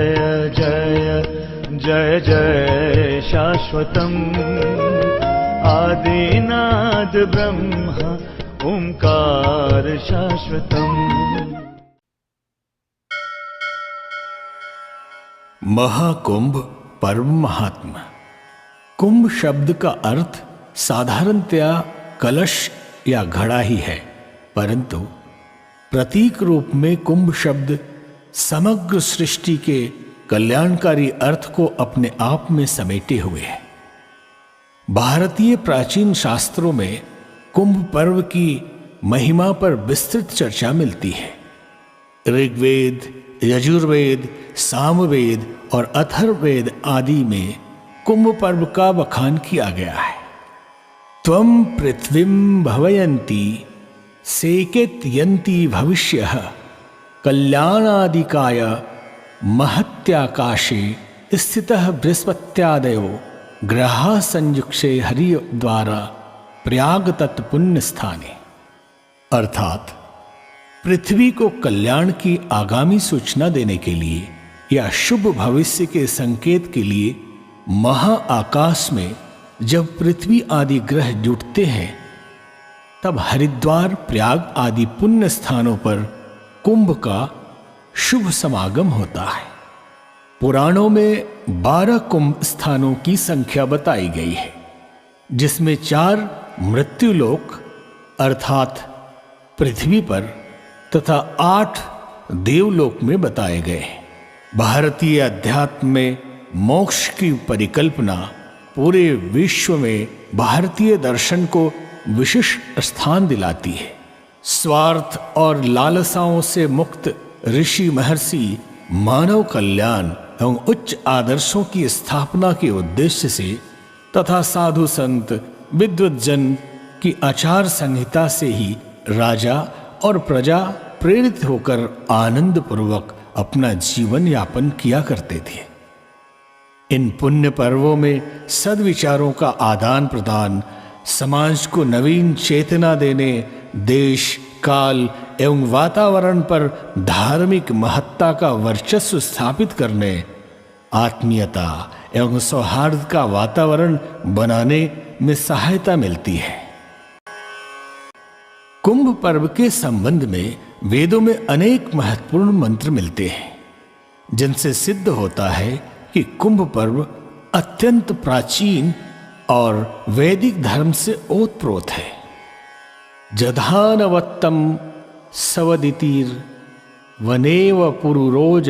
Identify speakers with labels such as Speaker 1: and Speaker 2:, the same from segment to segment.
Speaker 1: जय जय जय जय शाश्वतम् आदिनाद ब्रह्म ओंकार शाश्वतम्।
Speaker 2: महाकुंभ पर्व महात्मा। कुंभ शब्द का अर्थ साधारणतया कलश या घड़ा ही है, परंतु प्रतीक रूप में कुंभ शब्द समग्र सृष्टि के कल्याणकारी अर्थ को अपने आप में समेटे हुए है। भारतीय प्राचीन शास्त्रों में कुंभ पर्व की महिमा पर विस्तृत चर्चा मिलती है। ऋग्वेद, यजुर्वेद, सामवेद और अथर्ववेद आदि में कुंभ पर्व का बखान किया गया है। त्वं पृथ्वीं भवयन्ति सेकेतयन्ति भविष्यः कल्याणादिकाय महत्याकाशे स्थितः बृहस्पत्यादयो ग्रहाः संयुक्षे हरि द्वारा प्रयाग तत्पुण्य स्थाने। अर्थात पृथ्वी को कल्याण की आगामी सूचना देने के लिए या शुभ भविष्य के संकेत के लिए महाआकाश में जब पृथ्वी आदि ग्रह जुटते हैं, तब हरिद्वार, प्रयाग आदि पुण्य स्थानों पर कुंभ का शुभ समागम होता है। पुराणों में 12 कुंभ स्थानों की संख्या बताई गई है, जिसमें 4 मृत्युलोक अर्थात पृथ्वी पर तथा 8 देवलोक में बताए गए हैं। भारतीय अध्यात्म में मोक्ष की परिकल्पना पूरे विश्व में भारतीय दर्शन को विशिष्ट स्थान दिलाती है। स्वार्थ और लालसाओं से मुक्त ऋषि महर्षि मानव कल्याण एवं उच्च आदर्शों की स्थापना के उद्देश्य से तथा साधु संत विद्वज्जन की आचार संहिता से ही राजा और प्रजा प्रेरित होकर आनंद पूर्वक अपना जीवन यापन किया करते थे। इन पुण्य पर्वों में सद्विचारों का आदान प्रदान, समाज को नवीन चेतना देने, देश काल एवं वातावरण पर धार्मिक महत्ता का वर्चस्व स्थापित करने, आत्मीयता एवं सौहार्द का वातावरण बनाने में सहायता मिलती है। कुंभ पर्व के संबंध में वेदों में अनेक महत्वपूर्ण मंत्र मिलते हैं, जिनसे सिद्ध होता है कि कुंभ पर्व अत्यंत प्राचीन और वैदिक धर्म से ओतप्रोत है। जधानवत्तम सवदितिर वनेव पुरुरोज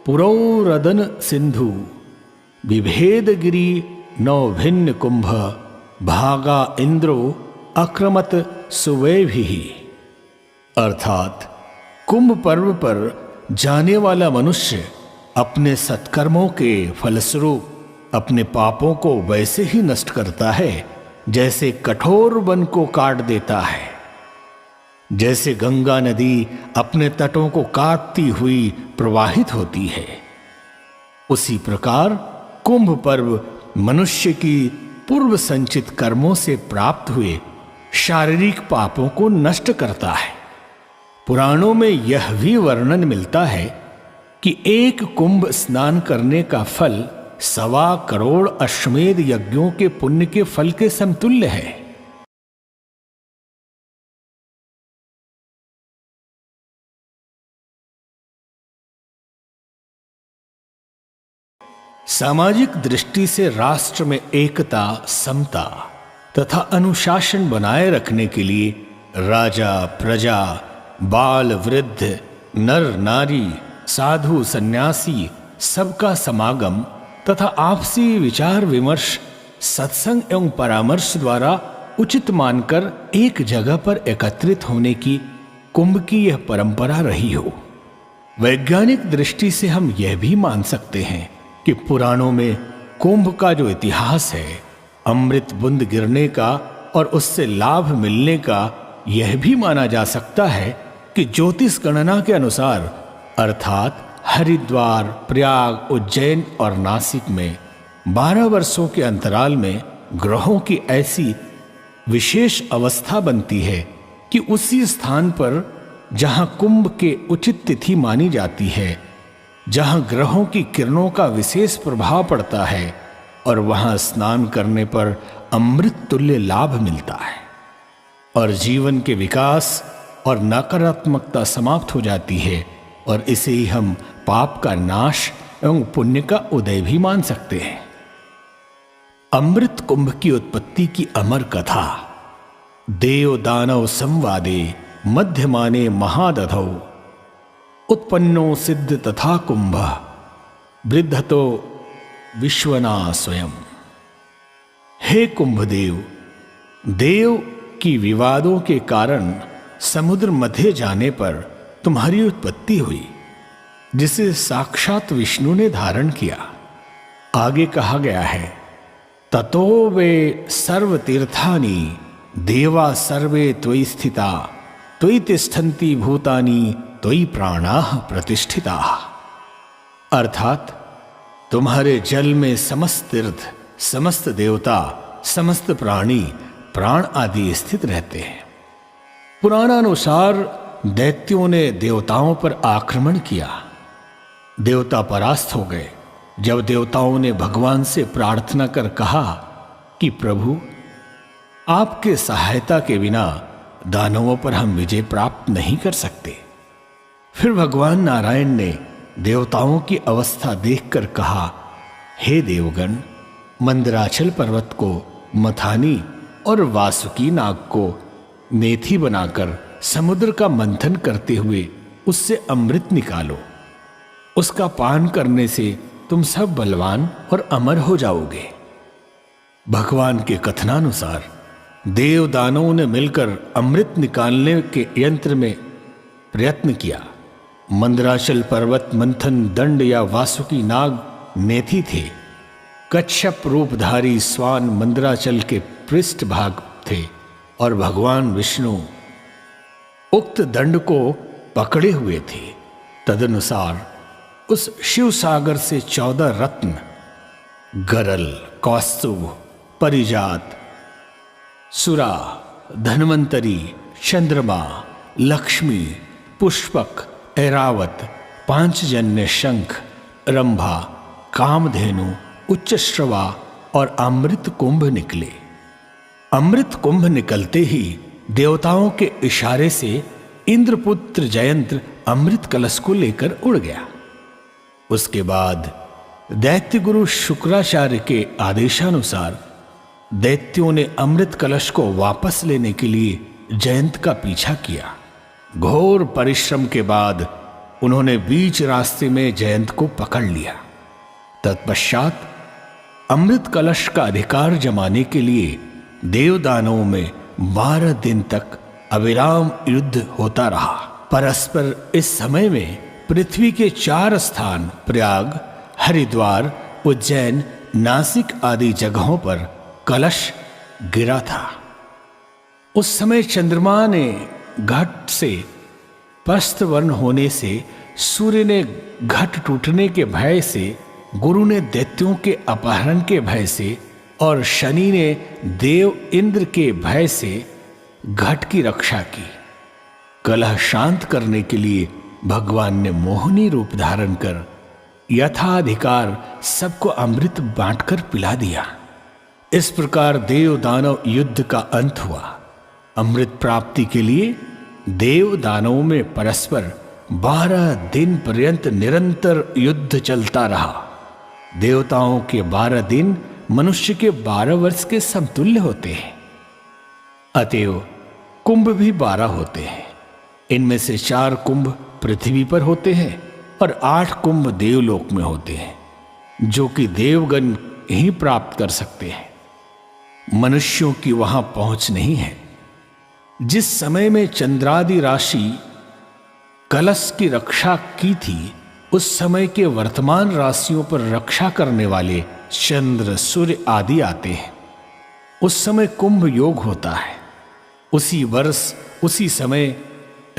Speaker 2: पुरौरदन सिंधु विभेदगिरी नौ भिन्न कुंभ भागा इंद्रो अक्रमत सुवैभिः। अर्थात कुंभ पर्व पर जाने वाला मनुष्य अपने सत्कर्मों के फलस्वरूप अपने पापों को वैसे ही नष्ट करता है जैसे कठोर वन को काट देता है। जैसे गंगा नदी अपने तटों को काटती हुई प्रवाहित होती है, उसी प्रकार कुंभ पर्व मनुष्य की पूर्व संचित कर्मों से प्राप्त हुए शारीरिक पापों को नष्ट करता है। पुराणों में यह भी वर्णन मिलता है कि एक कुंभ स्नान करने का फल 1.25 करोड़ अश्वमेध यज्ञों के पुण्य के फल के समतुल्य है। सामाजिक दृष्टि से राष्ट्र में एकता, समता तथा अनुशासन बनाए रखने के लिए राजा, प्रजा, बाल, वृद्ध, नर, नारी, साधु, सन्यासी सबका समागम तथा आपसी विचार विमर्श, सत्संग एवं परामर्श द्वारा उचित मानकर एक जगह पर एकत्रित होने की कुंभ की यह परंपरा रही हो। वैज्ञानिक दृष्टि से हम यह भी मान सकते हैं कि पुराणों में कुंभ का जो इतिहास है, अमृत बूंद गिरने का और उससे लाभ मिलने का, यह भी माना जा सकता है कि ज्योतिष गणना के अनुसार अर्थात हरिद्वार, प्रयाग, उज्जैन और नासिक में 12 वर्षों के अंतराल में ग्रहों की ऐसी विशेष अवस्था बनती है कि उसी स्थान पर जहां कुंभ के उचित तिथि मानी जाती है, जहां ग्रहों की किरणों का विशेष प्रभाव पड़ता है और वहां स्नान करने पर अमृत तुल्य लाभ मिलता है और जीवन के विकास और नकारात्मकता समाप्त हो जाती है, और इसे ही हम पाप का नाश एवं पुण्य का उदय भी मान सकते हैं। अमृत कुंभ की उत्पत्ति की अमर कथा। देव दानव संवादे मध्यमाने महादधौ उत्पन्नो सिद्ध तथा कुंभ वृद्धतो विश्वना स्वयं। हे कुंभदेव, देव की विवादों के कारण समुद्र मध्य जाने पर तुम्हारी उत्पत्ति हुई, जिसे साक्षात विष्णु ने धारण किया। आगे कहा गया है, ततो वे सर्व तीर्थानि देवा सर्वे त्वयि स्थिता त्वयि तिष्ठन्ति भूतानि त्वयि प्राणाः प्रतिष्ठिताः। अर्थात तुम्हारे जल में समस्त तीर्थ, समस्त देवता, समस्त प्राणी, प्राण आदि स्थित रहते हैं। पुराणानुसार दैत्यों ने देवताओं पर आक्रमण किया, देवता परास्त हो गए। जब देवताओं ने भगवान से प्रार्थना कर कहा कि प्रभु, आपके सहायता के बिना दानवों पर हम विजय प्राप्त नहीं कर सकते, फिर भगवान नारायण ने देवताओं की अवस्था देखकर कहा, हे देवगण, मंदराचल पर्वत को मथानी और वासुकी नाग को नेथी बनाकर समुद्र का मंथन करते हुए उससे अमृत निकालो। उसका पान करने से तुम सब बलवान और अमर हो जाओगे। भगवान के कथनानुसार देव दानवों ने मिलकर अमृत निकालने के यंत्र में प्रयत्न किया। मंदराचल पर्वत मंथन दंड या वासुकी नाग नेथी थे। कच्छप रूपधारी स्वान मंदराचल के पृष्ठ भाग थे और भगवान विष्णु उक्त दंड को पकड़े हुए थे। तदनुसार उस शिव सागर से 14 रत्न गरल, कौस्तुभ, परिजात, सुरा, धन्वंतरी, चंद्रमा, लक्ष्मी, पुष्पक, ऐरावत, पांचजन्य शंख, रंभा, कामधेनु, उच्चश्रवा और अमृत कुंभ निकले। अमृत कुंभ निकलते ही देवताओं के इशारे से इंद्रपुत्र जयंत्र अमृत कलश को लेकर उड़ गया। उसके बाद दैत्य गुरु शुक्राचार्य के आदेशानुसार दैत्यों ने अमृत कलश को वापस लेने के लिए जयंत का पीछा किया। घोर परिश्रम के बाद उन्होंने बीच रास्ते में जयंत को पकड़ लिया। तत्पश्चात अमृत कलश का अधिकार जमाने के लिए देवदानवों में 12 दिन तक अविराम युद्ध होता रहा। परस्पर इस समय में पृथ्वी के 4 स्थान प्रयाग, हरिद्वार, उज्जैन, नासिक आदि जगहों पर कलश गिरा था। उस समय चंद्रमा ने घट से पस्तवर्ण होने से, सूर्य ने घट टूटने के भय से, गुरु ने दैत्यों के अपहरण के भय से और शनि ने देव इंद्र के भय से घट की रक्षा की। कलह शांत करने के लिए भगवान ने मोहिनी रूप धारण कर यथाधिकार सबको अमृत बांटकर पिला दिया। इस प्रकार देव दानव युद्ध का अंत हुआ। अमृत प्राप्ति के लिए देव दानवों में परस्पर 12 दिन पर्यंत निरंतर युद्ध चलता रहा। देवताओं के 12 दिन मनुष्य के 12 वर्ष के समतुल्य होते हैं। अतएव कुंभ भी 12 होते हैं। इनमें से 4 कुंभ पृथ्वी पर होते हैं और 8 कुंभ देवलोक में होते हैं, जो कि देवगण ही प्राप्त कर सकते हैं। मनुष्यों की वहां पहुंच नहीं है। जिस समय में चंद्रादि राशि कलश की रक्षा की थी, उस समय के वर्तमान राशियों पर रक्षा करने वाले चंद्र, सूर्य आदि आते हैं। उस समय कुंभ योग होता है। उसी वर्ष उसी समय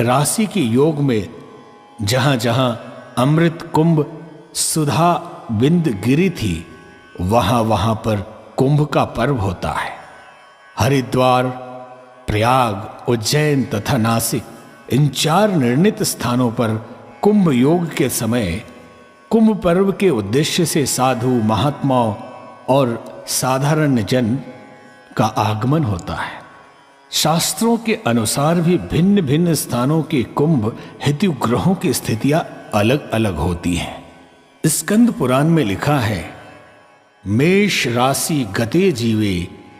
Speaker 2: राशि के योग में जहां जहां अमृत कुंभ सुधा बिंद गिरी थी, वहां वहां पर कुंभ का पर्व होता है। हरिद्वार, प्रयाग, उज्जैन तथा नासिक, इन 4 निर्णित स्थानों पर कुंभ योग के समय कुंभ पर्व के उद्देश्य से साधु, महात्माओं और साधारण जन का आगमन होता है। शास्त्रों के अनुसार भी भिन्न भिन्न स्थानों के कुंभ हेतु ग्रहों की स्थितियां अलग अलग होती हैं। स्कंद पुराण में लिखा है, मेष राशि गते जीवे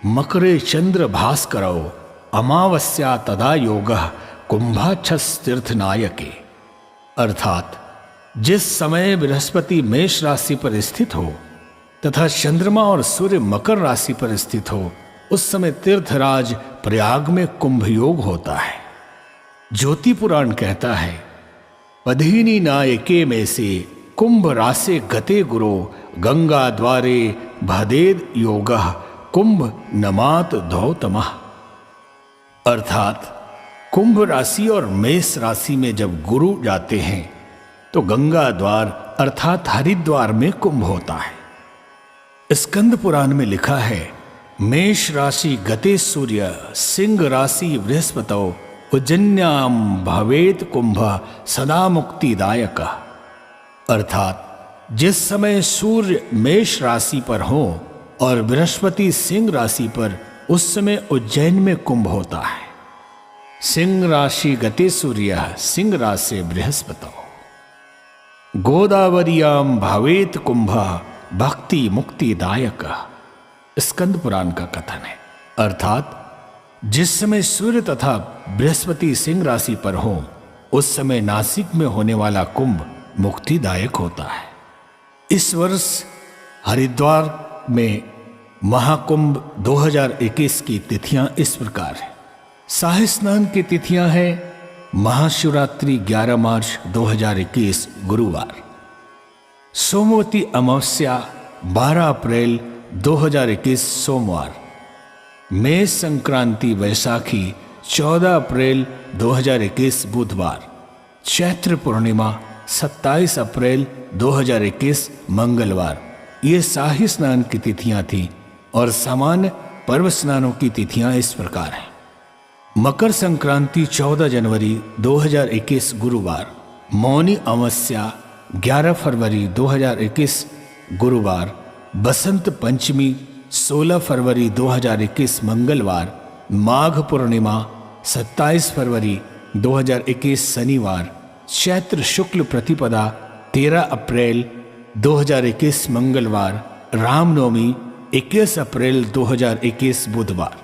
Speaker 2: मकरे चंद्र भास्करो अमावस्या तदा योगः कुंभाच्छस तीर्थनायके। अर्थात जिस समय बृहस्पति मेष राशि पर स्थित हो तथा चंद्रमा और सूर्य मकर राशि पर स्थित हो, उस समय तीर्थराज प्रयाग में कुंभ योग होता है। ज्योति पुराण कहता है, पधीनी नायके में से कुंभ राशि गते गुरो गंगा द्वारे भदेद योगः कुंभ नमात धौतमः। अर्थात कुंभ राशि और मेष राशि में जब गुरु जाते हैं तो गंगा द्वार अर्थात हरिद्वार में कुंभ होता है। स्कंद पुराण में लिखा है, मेष राशि गते सूर्य सिंह राशि बृहस्पतो उज्जन्याम भवेत कुंभ सदा मुक्तिदायक। अर्थात जिस समय सूर्य मेष राशि पर हो और बृहस्पति सिंह राशि पर, उस समय उज्जैन में कुंभ होता है। सिंह राशि गते सूर्य सिंह राशि बृहस्पतो गोदावरियाम भावेत कुंभ भक्ति मुक्तिदायक। स्कंद पुराण का कथन है। अर्थात जिस समय सूर्य तथा बृहस्पति सिंह राशि पर हो, उस समय नासिक में होने वाला कुंभ मुक्तिदायक होता है। इस वर्ष हरिद्वार में महाकुंभ 2021 की तिथियां इस प्रकार हैं। शाही स्नान की तिथियां हैं महाशिवरात्रि 11 मार्च 2021 गुरुवार, सोमवती अमावस्या 12 अप्रैल 2021 सोमवार, मेष संक्रांति वैशाखी 14 अप्रैल 2021 बुधवार, चैत्र पूर्णिमा 27 अप्रैल 2021 मंगलवार। ये शाही स्नान की तिथियां थीं और सामान्य पर्व स्नानों की तिथियां इस प्रकार हैं। मकर संक्रांति 14 जनवरी 2021 गुरुवार, मौनी अमावस्या 11 फरवरी 2021 गुरुवार, बसंत पंचमी 16 फरवरी 2021 मंगलवार, माघ पूर्णिमा 27 फरवरी 2021 शनिवार, चैत्र शुक्ल प्रतिपदा 13 अप्रैल 2021 मंगलवार, रामनवमी 21 अप्रैल 2021 बुधवार।